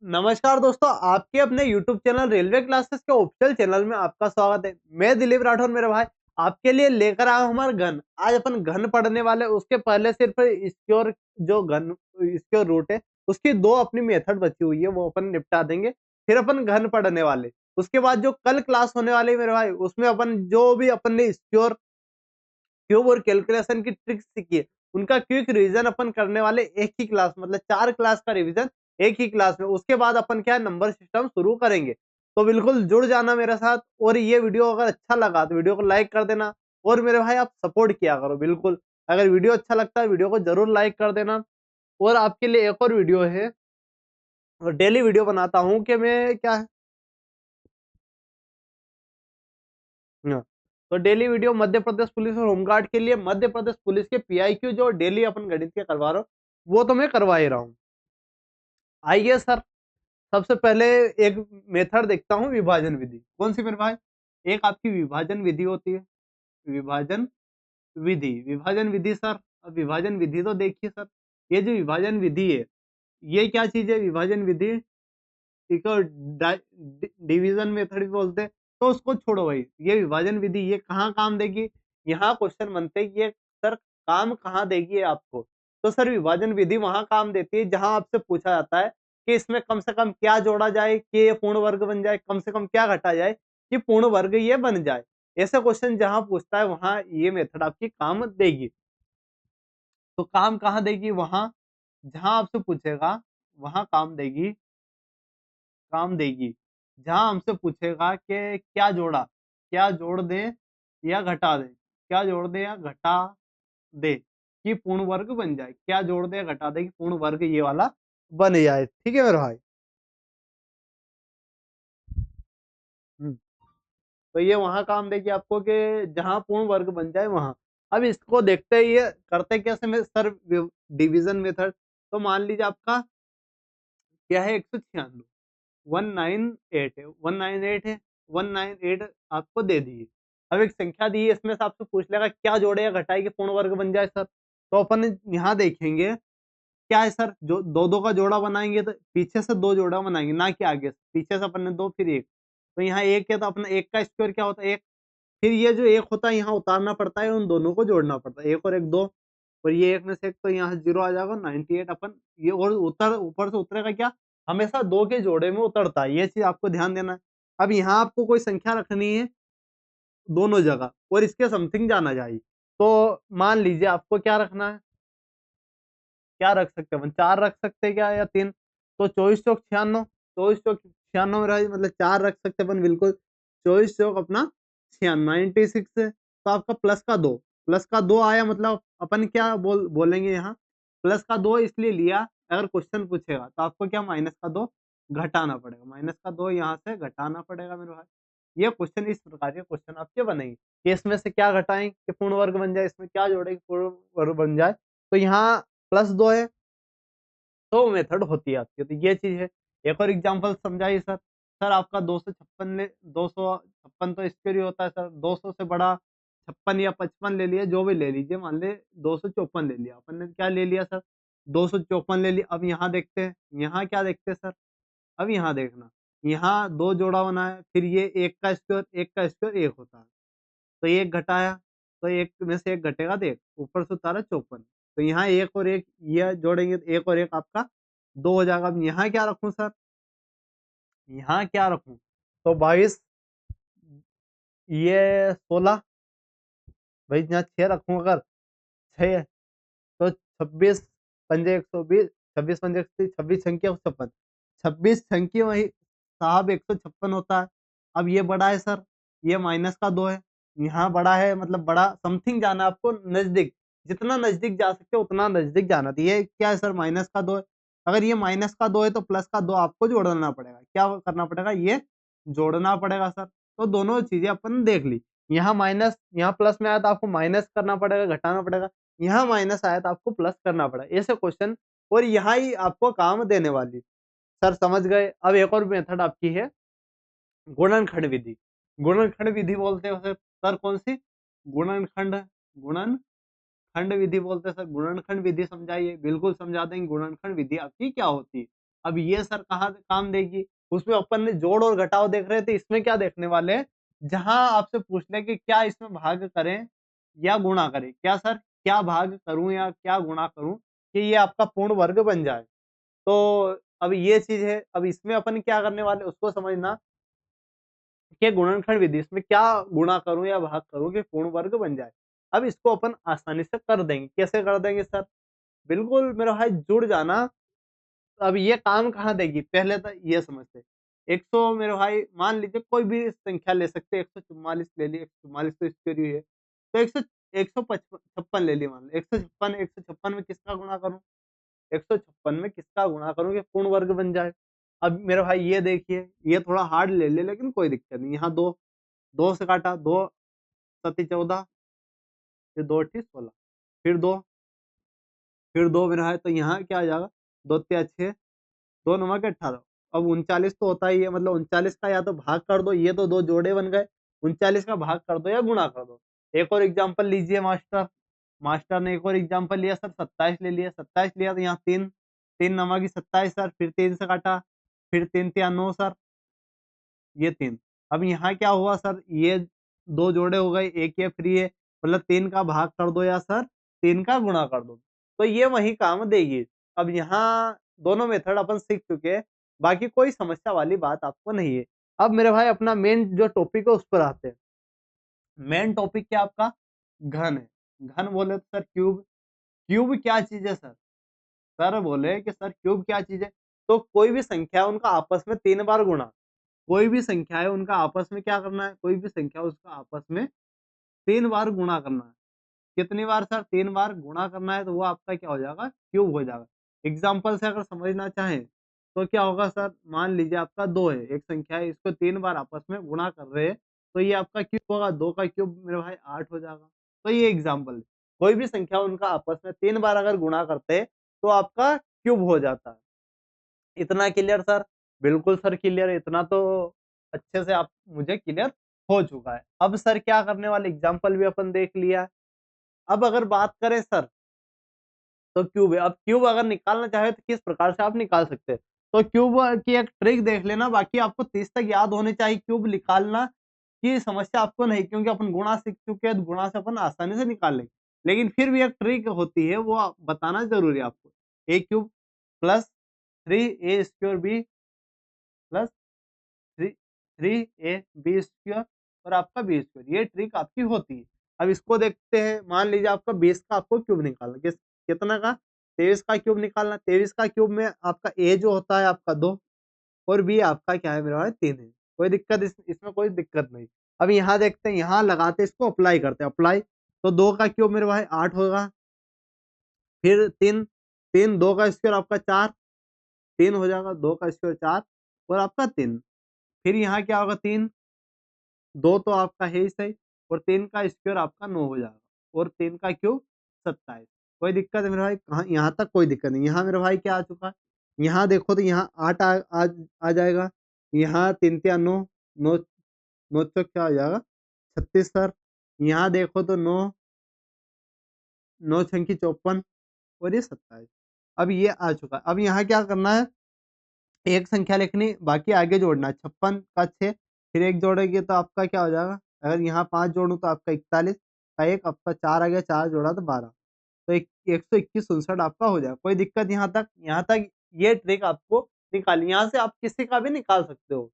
नमस्कार दोस्तों, आपके अपने YouTube चैनल रेलवे क्लासेस के ऑफिशियल चैनल में आपका स्वागत है। मैं दिलीप राठौर मेरे भाई आपके लिए लेकर आया हूँ हमारा घन। आज अपन घन पढ़ने वाले, उसके पहले सिर्फ इसक्योर जो घन इसक्योर रूट है उसकी दो अपनी मेथड बची हुई है, वो अपन निपटा देंगे। फिर अपन घन पढ़ने वाले, उसके बाद जो कल क्लास होने वाली है मेरे भाई, उसमें अपन जो भी अपन ने इसक्योर क्यूब और कैलकुलेशन की ट्रिक्स सीखी है उनका क्विक रिवीजन अपन करने वाले एक ही क्लास, मतलब 4 क्लास का रिवीजन एक ही क्लास में। उसके बाद अपन क्या नंबर सिस्टम शुरू करेंगे। तो बिल्कुल जुड़ जाना मेरे साथ। और ये वीडियो अगर अच्छा लगा तो वीडियो को लाइक कर देना। और मेरे भाई आप सपोर्ट किया करो बिल्कुल। अगर वीडियो अच्छा लगता है वीडियो को जरूर लाइक कर देना। और आपके लिए एक और वीडियो है, और डेली वीडियो बनाता हूँ कि मैं क्या है। हाँ, तो daily video Madhya Pradesh police और होमगार्ड के लिए मध्य प्रदेश पुलिस के पीआईक्यू जो डेली अपन गणित के करवा रहा हूँ वो तो मैं करवा ही रहा हूँ। आइए सर, सबसे पहले एक मेथड देखता हूँ, विभाजन विधि। कौन सी मेरे भाई? एक आपकी विभाजन विधि होती है, विभाजन विधि। विभाजन विधि सर, अब विभाजन विधि तो देखिए सर, ये जो विभाजन विधि है ये क्या चीज है? विभाजन विधि इसको डिवीजन मेथड भी बोलते हैं। तो उसको छोड़ो भाई, ये विभाजन विधि ये कहाँ काम देगी? यहाँ क्वेश्चन बनते हैं ये सर, काम कहाँ देगी ये आपको? तो सर विभाजन विधि वहां काम देती है जहां आपसे पूछा जाता है कि इसमें कम से कम क्या जोड़ा जाए कि ये पूर्ण वर्ग बन जाए, कम से कम क्या घटा जाए कि पूर्ण वर्ग ये बन जाए। ऐसे क्वेश्चन जहां पूछता है वहां ये मेथड आपकी काम देगी। तो काम कहाँ देगी? वहां जहां आपसे पूछेगा वहां काम देगी जहां हमसे पूछेगा कि क्या जोड़ दें या घटा दें, क्या जोड़ दें या घटा दे कि पूर्ण वर्ग बन जाए, क्या जोड़ दे या घटा दे कि पूर्ण वर्ग ये वाला बन जाए। ठीक है मेरे भाई। हम्म, तो ये वहां काम देगी आपको कि जहां पूर्ण वर्ग बन जाए वहां। अब इसको देखते ही ये करते कैसे में सर? Division method. तो मान लीजिए आपका क्या है, 196 198 है, 198 है, 198 आपको दे दी। अब एक संख्या दी है, इसमें से आपसे पूछ लेगा क्या जोड़े या घटाए कि पूर्ण वर्ग बन जाए सर। तो अपन यहाँ देखेंगे क्या है सर, जो दो दो का जोड़ा बनाएंगे तो पीछे से दो जोड़ा बनाएंगे, ना कि आगे से। पीछे से अपन ने दो फिर एक, तो यहाँ एक है तो अपना एक का स्क्वायर क्या होता है? एक। फिर ये जो एक होता है यहाँ उतारना पड़ता है, उन दोनों को जोड़ना पड़ता है, एक और एक दो। और ये एक में से एक तो यहाँ जीरो आ जाएगा, 98 अपन ये। और उतर ऊपर से उतरेगा क्या? हमेशा दो के जोड़े में उतरता है, ये चीज आपको ध्यान देना है। अब यहाँ आपको कोई संख्या रखनी है दोनों जगह और इसके समथिंग जाना चाहिए। तो मान लीजिए आपको क्या रखना है, क्या रख सकते हैं अपन? चार रख सकते हैं क्या, या तीन? तो 24 चौक 96, 24 चौक 96 रहा, मतलब चार रख सकते हैं अपन बिल्कुल। 24 चौक अपना 96 है, तो आपका प्लस का दो आया, मतलब अपन क्या बोलेंगे यहाँ? प्लस का दो इसलिए लिया, अगर क्वेश्चन पूछेगा तो आपको क्या माइनस का दो घटाना पड़ेगा, माइनस का दो यहाँ से घटाना पड़ेगा मेरे भाई। ये क्वेश्चन, इस प्रकार के क्वेश्चन आपके बनेंगे कि इसमें से क्या घटाएं कि पूर्ण वर्ग बन जाए, इसमें क्या जोड़े कि पूर्ण वर्ग बन जाए। तो यहाँ प्लस दो है तो मेथड होती है आपकी। तो ये चीज है। एक और एग्जांपल समझाइए सर। सर आपका 256 ले, 256 तो स्क्वायर ही होता है सर, 200 से बड़ा 56 या 55 ले लिया, जो भी ले लीजिए, मान ले 254 ले लिया अपन ने। क्या ले लिया सर? 254 ले लिया। अब यहाँ देखते हैं, यहाँ क्या देखते हैं सर? अब यहाँ देखना, यहाँ दो जोड़ा बना है, फिर ये एक का स्क्वायर एक होता है, तो एक घटाया, तो एक में से एक घटेगा तो एक ऊपर से उतारा 54। तो यहाँ एक और एक ये जोड़ेंगे तो एक और एक आपका दो हो जाएगा। अब यहाँ क्या रखूं सर? यहाँ क्या रखूं? तो 22, ये 16, भाई यहाँ 6 रखूं अगर, 6, तो 26 पंजे 120, 26 पंजे 130, 26 छंकी 156, 26 छंकी वही साहब 156 होता है। अब ये बड़ा है सर, ये माइनस का दो है, यहाँ बड़ा है, मतलब बड़ा समथिंग जाना आपको नजदीक, जितना नजदीक जा सकते हो उतना नजदीक जाना। तो ये क्या है सर? माइनस का दो है। अगर ये माइनस का दो है तो प्लस का दो आपको जोड़ना पड़ेगा। क्या करना पड़ेगा? ये जोड़ना पड़ेगा सर। तो दोनों चीजें अपन देख ली। यहाँ माइनस, यहाँ प्लस में आया तो आपको माइनस करना पड़ेगा, घटाना पड़ेगा। यहाँ माइनस आया तो आपको प्लस करना पड़ा, ऐसे क्वेश्चन। और यहाँ ही आपको काम देने वाली। सर समझ गए? अब एक और मेथड आपकी है गुणनखंड विधि। गुणनखंड विधि बोलते हैं सर। सर कौन सी? गुणनखंड, गुणनखंड विधि बोलते हैं सर। गुणनखंड विधि समझाइए। बिल्कुल समझा देंगे गुणनखंड विधि आपकी क्या होती है। अब ये सर कहाँ काम देगी? उसमें अपन ने जोड़ और घटाव देख रहे थे, इसमें क्या देखने वाले हैं? जहां आपसे पूछ ले कि क्या इसमें भाग करें या गुणा करें, क्या सर क्या भाग करूं या क्या गुणा करूं कि ये आपका पूर्ण वर्ग बन जाए। तो अब ये चीज है, अब इसमें अपन क्या करने वाले उसको समझना कि गुणनखंड विधि इसमें क्या गुणा करूं या भाग करूं कि पूर्ण वर्ग बन जाए। अब इसको अपन आसानी से कर देंगे, कैसे कर देंगे सर? बिल्कुल मेरा भाई जुड़ जाना। अब ये काम कहाँ देगी पहले तो ये समझते। 100 मेरे भाई मान लीजिए कोई भी संख्या ले सकते हैं, 144 ले ली, 144 तो इसके लिए है, तो 156 ले ली, मान लो 156, 156 में किसका गुणा करूं? 156 में किसका गुणा करूं कि पूर्ण वर्ग बन जाए। अब मेरे भाई ये देखिए, ये थोड़ा हार्ड ले ले लेकिन कोई दिक्कत नहीं। यहाँ दो, दो से काटा, दो सती 14, फिर दो अठी 16, फिर दो, फिर दो मेरा है, तो यहाँ क्या आ जाएगा? दो तिया 6, दो नवा के 18। अब 39 तो होता ही है, मतलब 39 का या तो भाग कर दो, ये तो दो जोड़े बन गए, 39 का भाग कर दो या गुणा कर दो। एक और एग्जांपल लीजिए मास्टर। मास्टर ने एक और एग्जांपल लिया सर, 27 ले लिया, 27 लिया तो यहाँ तीन, तीन नमा की 27 सर, फिर तीन से काटा, फिर तीन तिया 9 सर, ये तीन। अब यहाँ क्या हुआ सर, ये दो जोड़े हो गए, एक ये फ्री है, मतलब तीन का भाग कर दो या सर तीन का गुणा कर दो, तो ये वही काम देगी। अब यहाँ दोनों मेथड अपन सीख चुके हैं, बाकी कोई समस्या वाली बात आपको नहीं है। अब मेरे भाई अपना मेन जो टॉपिक है उस पर आते हैं। मेन टॉपिक क्या आपका? घन है। घन बोले तो सर क्यूब। क्यूब क्या चीज है सर? सर बोले कि सर क्यूब क्या चीज है? तो कोई भी संख्या है उनका आपस में 3 बार गुणा। कोई भी संख्या है उनका आपस में क्या करना है? कोई भी संख्या उसका आपस में 3 बार गुणा करना है। कितनी बार सर? 3 बार गुणा करना है, तो वो आपका क्या हो जाएगा? क्यूब हो जाएगा। एग्जाम्पल से अगर समझना चाहें तो क्या होगा सर? मान लीजिए आपका 2 है, एक संख्या है, इसको 3 बार आपस में गुणा कर रहे हैं, तो ये आपका क्यूब होगा। 2 का क्यूब मेरे भाई 8 हो जाएगा। तो ये एग्जाम्पल है। कोई भी संख्या उनका आपस में 3 बार अगर गुणा करते हैं तो आपका क्यूब हो जाता है। इतना क्लियर सर? बिल्कुल सर क्लियर है, इतना तो अच्छे से आप मुझे क्लियर हो चुका है। अब सर क्या करने वाले, एग्जाम्पल भी अपन देख लिया। अब अगर बात करें सर, तो क्यूब है। अब क्यूब अगर निकालना चाहे तो किस प्रकार से आप निकाल सकते हैं? तो क्यूब की एक ट्रिक देख लेना, बाकी आपको 30 तक याद होने चाहिए। क्यूब निकालना की समस्या आपको नहीं, क्योंकि अपन गुणा सीख चुके हैं, तो गुणा से अपन आसानी से निकाल लेंगे। लेकिन फिर भी एक ट्रिक होती है, वो बताना जरूरी है आपको। A cube plus 3a² B plus three three A B square और आपका बी स्क्वायर, ये ट्रिक आपकी होती है। अब इसको देखते हैं। मान लीजिए आपका 20 का आपको क्यूब निकालना, कितना का? 23 का क्यूब निकालना। 23 का क्यूब में आपका ए जो होता है आपका 2 और बी आपका क्या है मेरा भाई? 3 है। कोई दिक्कत इसमें कोई दिक्कत नहीं। अब यहाँ देखते हैं, यहाँ लगाते इसको अप्लाई करते हैं। अप्लाई, तो 2 का क्यूब मेरे भाई 8 होगा, फिर 3, 3 2 का स्क्वायर आपका 4, 3 हो जाएगा, 2 का स्क्वायर 4 और आपका 3। फिर यहाँ क्या होगा? 3, 2 तो आपका है ही सही, और 3 का स्क्वायर आपका 9 हो जाएगा, और 3 का क्यूब 27। कोई दिक्कत है मेरे भाई? कहाँ यहाँ तक कोई दिक्कत नहीं। यहाँ मेरे भाई क्या आ चुका है? यहाँ देखो तो यहाँ 8 आ जाएगा। यहाँ 3 तिया 9, 9 9 चौक क्या हो जाएगा? 36 सर। यहाँ देखो तो 9, 9 छंकी 54 और ये 27। अब ये आ चुका है। अब यहाँ क्या करना है? एक संख्या लिखनी, बाकी आगे जोड़ना है। 56 का 6, फिर एक जोड़ेंगे तो आपका क्या हो जाएगा? अगर यहाँ 5 जोड़ूं तो आपका 41 का एक, आपका 4 आ गया, 4 जोड़ा तो 12, तो 121 आपका हो जाएगा। कोई दिक्कत यहाँ तक? यहाँ तक ये ट्रिक आपको निकालनी, यहाँ से आप किसी का भी निकाल सकते हो।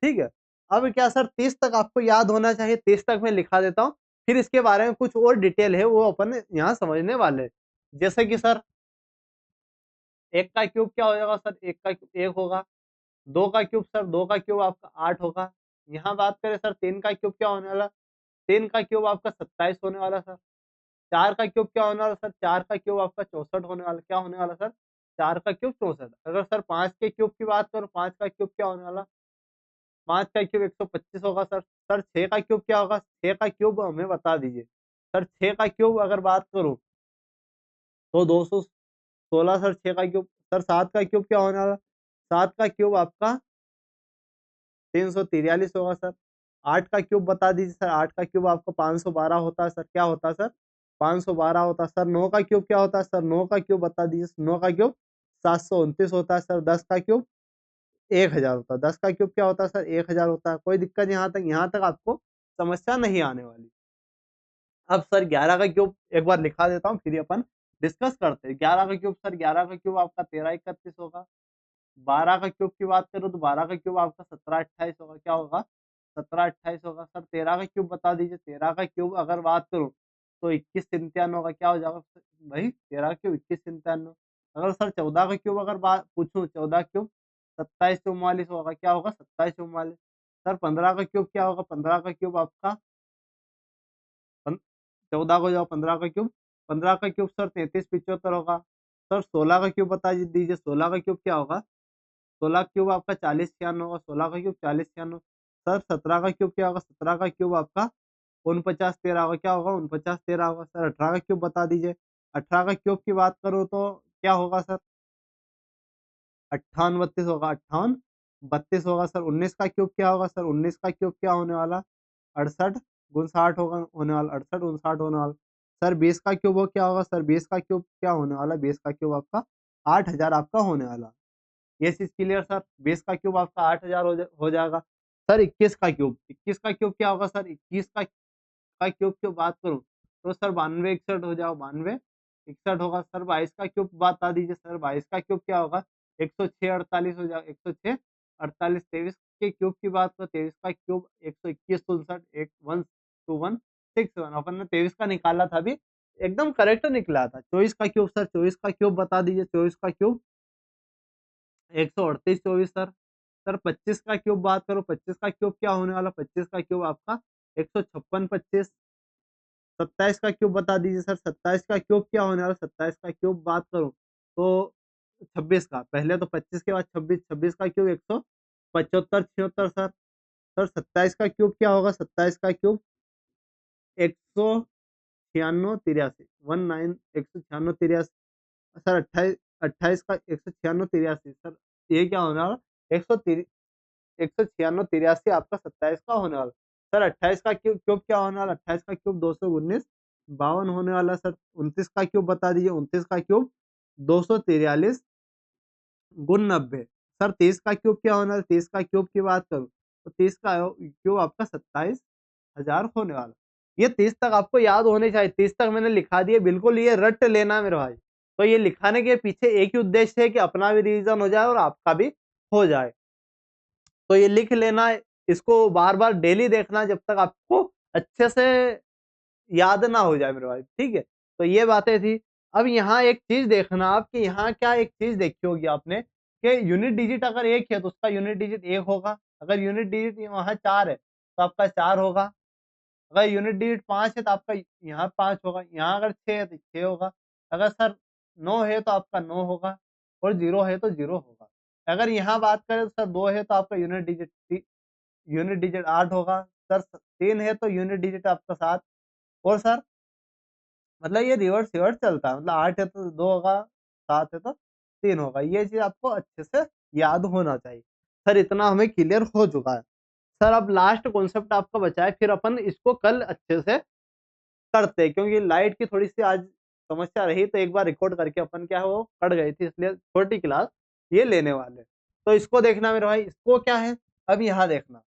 ठीक है। अब क्या सर, 30 तक आपको याद होना चाहिए। 30 तक मैं लिखा देता हूँ, फिर इसके बारे में कुछ और डिटेल है वो अपन यहाँ समझने वाले हैं। जैसे कि सर, एक का क्यूब क्या हो जाएगा सर? एक का क्यूब 1 होगा। 2 का क्यूब सर, 2 का क्यूब आपका 8 होगा। यहाँ बात करें सर, 3 का क्यूब क्या होने वाला? 3 का क्यूब आपका 27 होने वाला सर। 4 का क्यूब क्या होने वाला सर? 4 का क्यूब आपका 64 होने वाला। क्या होने वाला सर? 4 का क्यूब 64। अगर सर 5 के क्यूब की बात करो, 5 का क्यूब क्या होने वाला? 5 का क्यूब 125 होगा सर। सर 6 का क्यूब क्या होगा? 6 का क्यूब हमें बता दीजिए। सर 6 का क्यूब अगर बात करूं तो 216 सर। 6 का क्यूब सर। 7 का क्यूब क्या होने वाला? 7 का क्यूब आपका 343 होगा सर। 8 का क्यूब बता दीजिए सर। 8 का क्यूब आपको 512 होता है सर। क्या होता है सर? 512 होता है सर। 9 का क्यूब क्या होता है सर? 9 का क्यूब बता दीजिए। 9 का क्यूब 729 होता है सर 10 का क्यूब 1000 होता है। 10 का क्यूब क्या होता है सर 1000 होता है। कोई दिक्कत यहाँ तक आपको समस्या नहीं आने वाली। अब सर 11 का क्यूब एक बार लिखा देता हूँ, फिर अपन डिस्कस करते हैं। 11 का क्यूब सर 11 का क्यूब आपका 1331 होगा। 12 का क्यूब की बात करूँ तो 12 का क्यूब आपका 1728 होगा। क्या होगा 1728 होगा। सर 13 का क्यूब बता दीजिए। 13 का क्यूब अगर बात करूँ तो 21 होगा। क्या हो जाएगा भाई 13 का क्यूब 21 अगर सर 14 का क्यूब अगर बात पूछूं 14 क्यूब 2744 होगा। क्या होगा 2744। सर 15 का क्यूब क्या होगा 15 का क्यूब आपका 14 को जाओ 15 का क्यूब 15 का क्यूब सर 3375 होगा। सर 16 का क्यूब बता दीजिए। 16 का क्यूब क्या होगा 16 क्यूब आपका 4096 होगा। 16 का क्यूब 4096। सर 17 का क्यूब क्या होगा 17 का क्यूब आपका 4913 होगा। क्या होगा 4913 होगा। सर 18 का क्यूब बता दीजिए। 18 का क्यूब की बात करो तो क्या होगा सर 5832 होगा। 5832 होगा। सर 19 का क्यूब क्या होगा सर 19 का क्यूब क्या होने वाला 68 59 होगा होने वाला 68 59 होने वाला। सर 20 का क्यूब वो क्या होगा सर 20 का क्यूब क्या होने वाला 20 का क्यूब आपका 8000 आपका होने वाला। ये चीज क्लियर सर 20 का क्यूब आपका 8000 हो जाएगा। सर 21 का क्यूब 21 का क्यूब क्या होगा सर 21 का क्यूब की बात करूं तो सर 92 61 हो जाओ 92 61 होगा। सर 22 का क्यूब बता दीजिए। सर 22 का क्यूब क्या होगा 106 48 हो जाओ 106 48 23 के क्यूब की बात करो 23 का क्यूब 121 59 12161 अपन ने 23 का निकाला था अभी एकदम करेक्ट निकला था। 24 का क्यूब सर 24 का क्यूब बता दीजिए। 24 का क्यूब 138 24 सर। सर 25 का क्यूब बात करो 25 का क्यूब क्या होने वाला 25 का क्यूब आपका 156 25। 27 का क्यूब बता दीजिए। सर 27 का क्यूब क्या होने वाला 27 का क्यूब बात करूं तो 26 का पहले तो 25 के बाद 26 26 का क्यूब 175 76 सर। सर 27 का क्यूब क्या होगा 27 का क्यूब 196 83 196 83। सर 28 28 का 196 सर ये क्या होने वाला 196 आपका 27 का होने वाला। सर 28 का क्यूब क्यूब क्या होने वाला 28 का क्यूब 219 52 होने वाला। सर 29 का क्यूब बता दीजिए। 29 का क्यूब 243 गुण 90। सर 30 का क्यूब क्या होने वाला 30 का क्यूब की बात करूं तो 30 का क्यूब आपका 27,000 होने वाला। ये 30 तक आपको याद होने चाहिए। 30 तक मैंने लिखा दिया बिल्कुल ये रट लेना मेरे भाई। तो ये लिखाने के पीछे एक ही उद्देश्य है कि अपना भी रिवीजन हो जाए और आपका भी हो जाए। तो ये लिख लेना इसको बार बार डेली देखना जब तक आपको अच्छे से याद ना हो जाए मेरे भाई ठीक है। तो ये बातें थी। अब यहाँ एक चीज देखना आप कि यहाँ क्या एक चीज देखी होगी आपने कि यूनिट डिजिट अगर एक है तो उसका यूनिट डिजिट एक होगा। अगर यूनिट डिजिट वहाँ 4 है तो आपका 4 होगा। अगर यूनिट डिजिट 5 है तो आपका यहाँ 5 होगा। यहाँ अगर 6 है तो 6 होगा। अगर सर 9 है तो आपका 9 होगा और 0 है तो 0 होगा। अगर यहाँ बात करें तो सर 2 है तो आपका यूनिट डिजिट 8 होगा। सर 3 है तो यूनिट डिजिट आपका 7 और सर मतलब ये रिवर्स रिवर्स चलता है। मतलब 8 है तो 2 होगा 7 है तो 3 होगा। ये चीज आपको अच्छे से याद होना चाहिए। सर इतना हमें क्लियर हो चुका है। सर अब लास्ट कॉन्सेप्ट आपका बचा है फिर अपन इसको कल अच्छे से करते हैं क्योंकि लाइट की थोड़ी सी आज समस्या रही तो एक बार रिकॉर्ड करके अपन क्या है वो कट गई थी इसलिए छोटी क्लास ये लेने वाले। तो इसको देखना मेरे भाई इसको क्या है अब यहाँ देखना।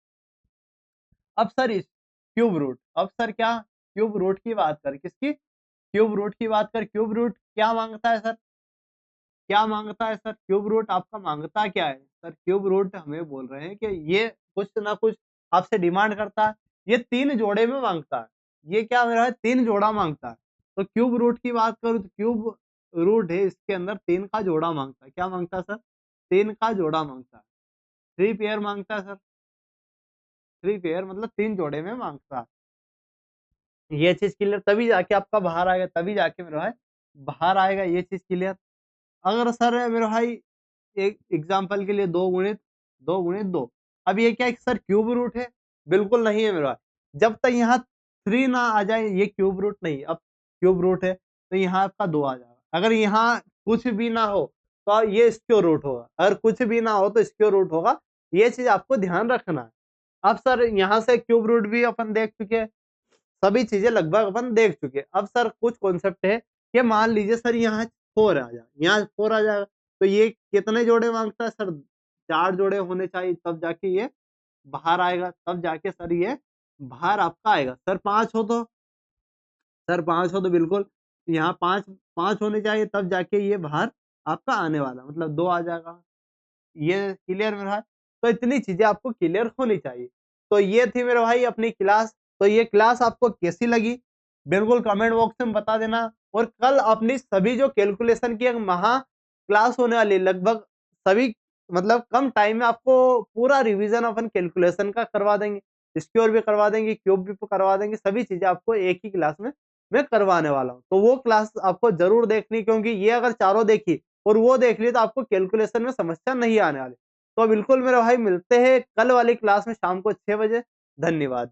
अब सर इस क्यूब रूट अब सर क्या क्यूब रूट की बात कर किसकी क्यूब रूट की बात कर। क्यूब रूट क्या मांगता है सर क्या मांगता है सर क्यूब रूट आपका मांगता क्या है। सर क्यूब रूट हमें बोल रहे हैं कि ये कुछ ना कुछ आपसे डिमांड करता है। ये 3 जोड़े में मांगता है। ये क्या मेरा है 3 जोड़ा मांगता है। तो क्यूब रूट की बात करूं तो क्यूब रूट है इसके अंदर 3 का जोड़ा मांगता है। क्या मांगता है सर 3 का जोड़ा मांगता है। 3 पेयर मांगता है सर 3 पेयर मतलब 3 जोड़े में मांगता है। ये चीज क्लियर तभी जाके आपका बाहर आएगा तभी जाके मेरा भाई बाहर आएगा ये चीज क्लियर। अगर सर मेरे भाई एक एग्जाम्पल के लिए 2 गुणित 2 अब ये क्या है सर क्यूब रूट है बिल्कुल नहीं है मेरा भाई। जब तक यहाँ 3 ना आ जाए ये क्यूब रूट नहीं। अब क्यूब रूट है तो यहाँ आपका 2 आ जाएगा। अगर यहाँ कुछ भी ना हो तो ये स्क्वायर रूट होगा। अगर कुछ भी ना हो तो स्क्वायर रूट होगा। ये चीज आपको ध्यान रखना है। अब सर यहाँ से क्यूब रूट भी अपन देख चुके हैं। सभी चीजें लगभग अपन देख चुके हैं। अब सर कुछ कॉन्सेप्ट है कि मान लीजिए सर यहाँ 4 आ जाए यहाँ 4 आ जाएगा। तो ये कितने जोड़े मांगता है सर? 4 जोड़े होने चाहिए, तब जाके ये बाहर आएगा, तब जाके सर ये बाहर आपका आएगा। सर 5 हो तो, सर 5 हो तो बिल्कुल यहाँ 5 5 होने चाहिए, तब जाके ये बाहर आपका आने वाला, मतलब 2 आ जाएगा। ये क्लियर मेरा भाई? तो इतनी चीजें आपको क्लियर होनी चाहिए। तो ये थी मेरे भाई अपनी क्लास। तो ये क्लास आपको कैसी लगी बिल्कुल कमेंट बॉक्स में बता देना। और कल अपनी सभी जो कैलकुलेशन की एक महा क्लास होने वाली है, लगभग सभी मतलब कम टाइम में आपको पूरा रिवीजन अपन कैलकुलेशन का करवा देंगे, स्क्योर भी करवा देंगे, क्यूब भी करवा देंगे, सभी चीजें आपको एक ही क्लास में मैं करवाने वाला हूँ। तो वो क्लास आपको जरूर देखनी, क्योंकि ये अगर चारों देखी और वो देख ली तो आपको कैलकुलेशन में समस्या नहीं आने वाली। तो बिल्कुल मेरे भाई मिलते हैं कल वाली क्लास में शाम को 6 बजे। धन्यवाद।